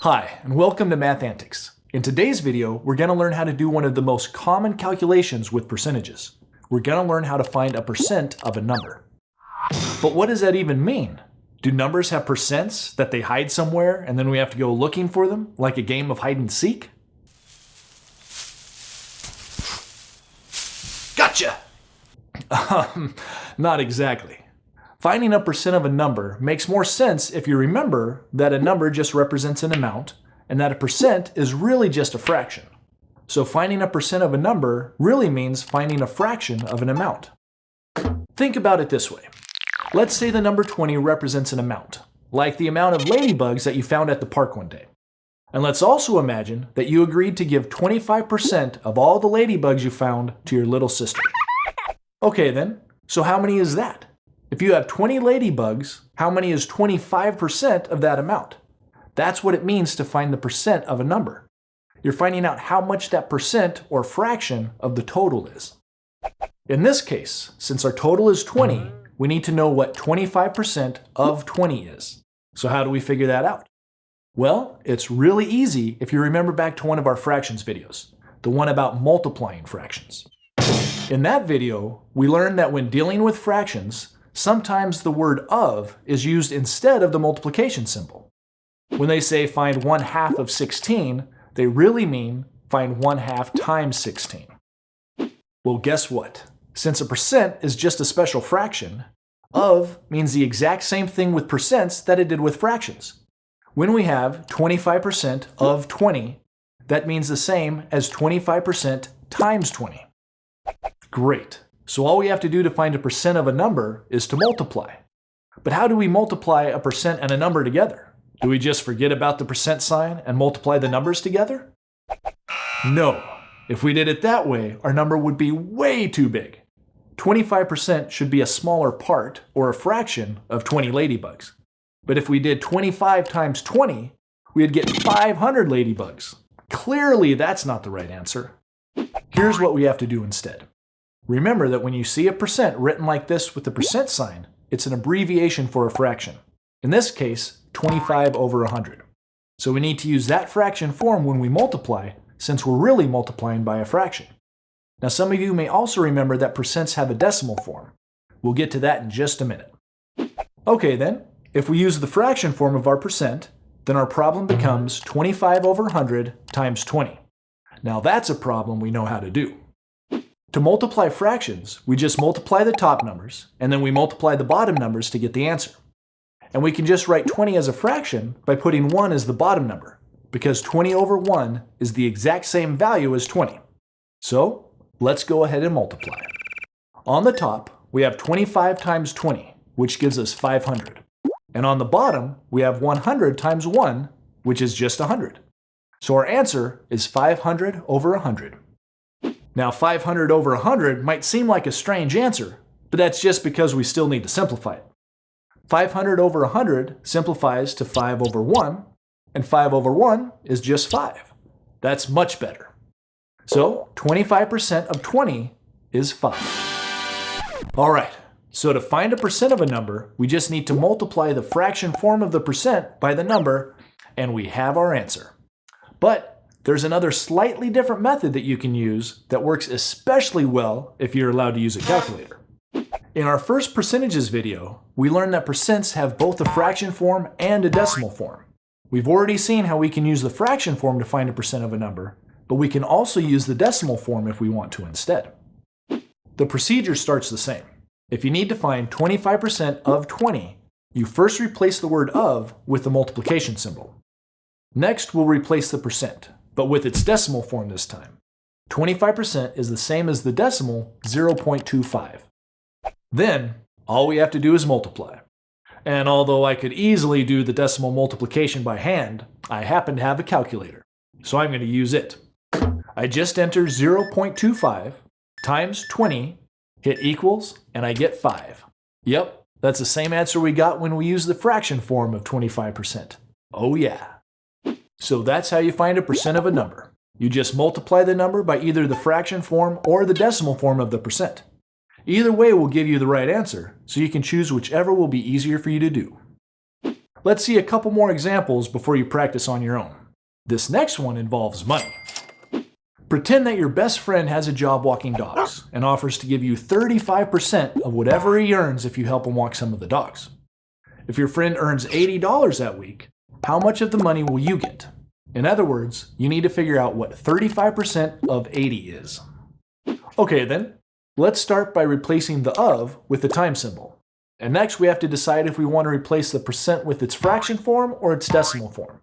Hi, and welcome to Math Antics. In today's video, we're going to learn how to do one of the most common calculations with percentages. We're going to learn how to find a percent of a number. But what does that even mean? Do numbers have percents that they hide somewhere and then we have to go looking for them, like a game of hide and seek? Gotcha! Not exactly. Finding a percent of a number makes more sense if you remember that a number just represents an amount and that a percent is really just a fraction. So finding a percent of a number really means finding a fraction of an amount. Think about it this way. Let's say the number 20 represents an amount, like the amount of ladybugs that you found at the park one day. And let's also imagine that you agreed to give 25% of all the ladybugs you found to your little sister. Okay then, so how many is that? If you have 20 ladybugs, how many is 25% of that amount? That's what it means to find the percent of a number. You're finding out how much that percent or fraction of the total is. In this case, since our total is 20, we need to know what 25% of 20 is. So how do we figure that out? Well, it's really easy if you remember back to one of our fractions videos, the one about multiplying fractions. In that video, we learned that when dealing with fractions, sometimes the word of is used instead of the multiplication symbol. When they say find 1/2 of 16, they really mean find 1/2 times 16. Well, guess what? Since a percent is just a special fraction, of means the exact same thing with percents that it did with fractions. When we have 25% of 20, that means the same as 25% times 20. Great. So all we have to do to find a percent of a number is to multiply. But how do we multiply a percent and a number together? Do we just forget about the percent sign and multiply the numbers together? No. If we did it that way, our number would be way too big. 25% should be a smaller part, or a fraction, of 20 ladybugs. But if we did 25 times 20, we'd get 500 ladybugs. Clearly that's not the right answer. Here's what we have to do instead. Remember that when you see a percent written like this with the percent sign, it's an abbreviation for a fraction. In this case, 25 over 100. So we need to use that fraction form when we multiply, since we're really multiplying by a fraction. Now some of you may also remember that percents have a decimal form. We'll get to that in just a minute. Okay then, if we use the fraction form of our percent, then our problem becomes 25 over 100 times 20. Now that's a problem we know how to do. To multiply fractions, we just multiply the top numbers, and then we multiply the bottom numbers to get the answer. And we can just write 20 as a fraction by putting 1 as the bottom number, because 20 over 1 is the exact same value as 20. So, let's go ahead and multiply. On the top, we have 25 times 20, which gives us 500. And on the bottom, we have 100 times 1, which is just 100. So our answer is 500 over 100. Now 500 over 100 might seem like a strange answer, but that's just because we still need to simplify it. 500 over 100 simplifies to 5 over 1, and 5 over 1 is just 5. That's much better. So 25% of 20 is 5. Alright, so to find a percent of a number, we just need to multiply the fraction form of the percent by the number, and we have our answer. But there's another slightly different method that you can use that works especially well if you're allowed to use a calculator. In our first percentages video, we learned that percents have both a fraction form and a decimal form. We've already seen how we can use the fraction form to find a percent of a number, but we can also use the decimal form if we want to instead. The procedure starts the same. If you need to find 25% of 20, you first replace the word of with the multiplication symbol. Next, we'll replace the percent, but with its decimal form this time. 25% is the same as the decimal 0.25. Then, all we have to do is multiply. And although I could easily do the decimal multiplication by hand, I happen to have a calculator, so I'm going to use it. I just enter 0.25 times 20, hit equals, and I get 5. Yep, that's the same answer we got when we used the fraction form of 25%. Oh yeah. So that's how you find a percent of a number. You just multiply the number by either the fraction form or the decimal form of the percent. Either way will give you the right answer, so you can choose whichever will be easier for you to do. Let's see a couple more examples before you practice on your own. This next one involves money. Pretend that your best friend has a job walking dogs and offers to give you 35% of whatever he earns if you help him walk some of the dogs. If your friend earns $80 that week, how much of the money will you get? In other words, you need to figure out what 35% of 80 is. Okay then, let's start by replacing the of with the time symbol. And next we have to decide if we want to replace the percent with its fraction form or its decimal form.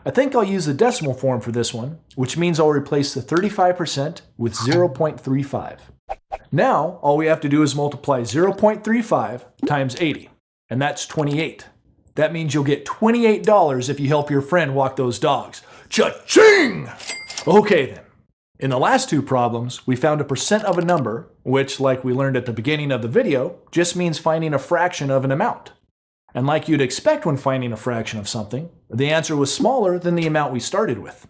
I think I'll use the decimal form for this one, which means I'll replace the 35% with 0.35. Now, all we have to do is multiply 0.35 times 80, and that's 28. That means you'll get $28 if you help your friend walk those dogs. Cha-ching! Okay then. In the last two problems, we found a percent of a number, which, like we learned at the beginning of the video, just means finding a fraction of an amount. And like you'd expect when finding a fraction of something, the answer was smaller than the amount we started with.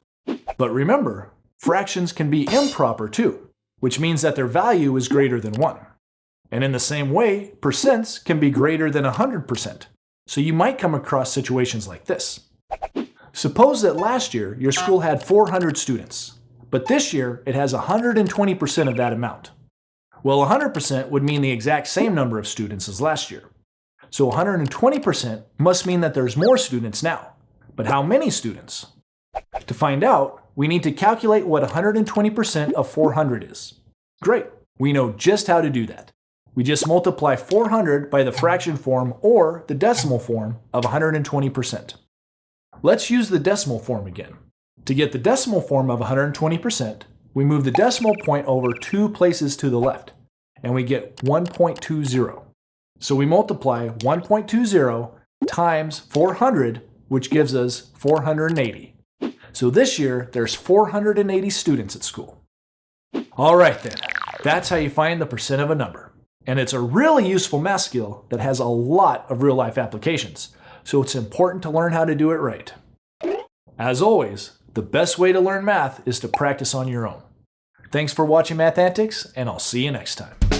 But remember, fractions can be improper too, which means that their value is greater than 1. And in the same way, percents can be greater than 100%. So you might come across situations like this. Suppose that last year your school had 400 students, but this year it has 120% of that amount. Well, 100% would mean the exact same number of students as last year. So 120% must mean that there's more students now. But how many students? To find out, we need to calculate what 120% of 400 is. Great, we know just how to do that. We just multiply 400 by the fraction form or the decimal form of 120%. Let's use the decimal form again. To get the decimal form of 120%, we move the decimal point over 2 places to the left, and we get 1.20. So we multiply 1.20 times 400, which gives us 480. So this year, there's 480 students at school. All right then, that's how you find the percent of a number. And it's a really useful math skill that has a lot of real-life applications, so it's important to learn how to do it right. As always, the best way to learn math is to practice on your own. Thanks for watching Math Antics, and I'll see you next time.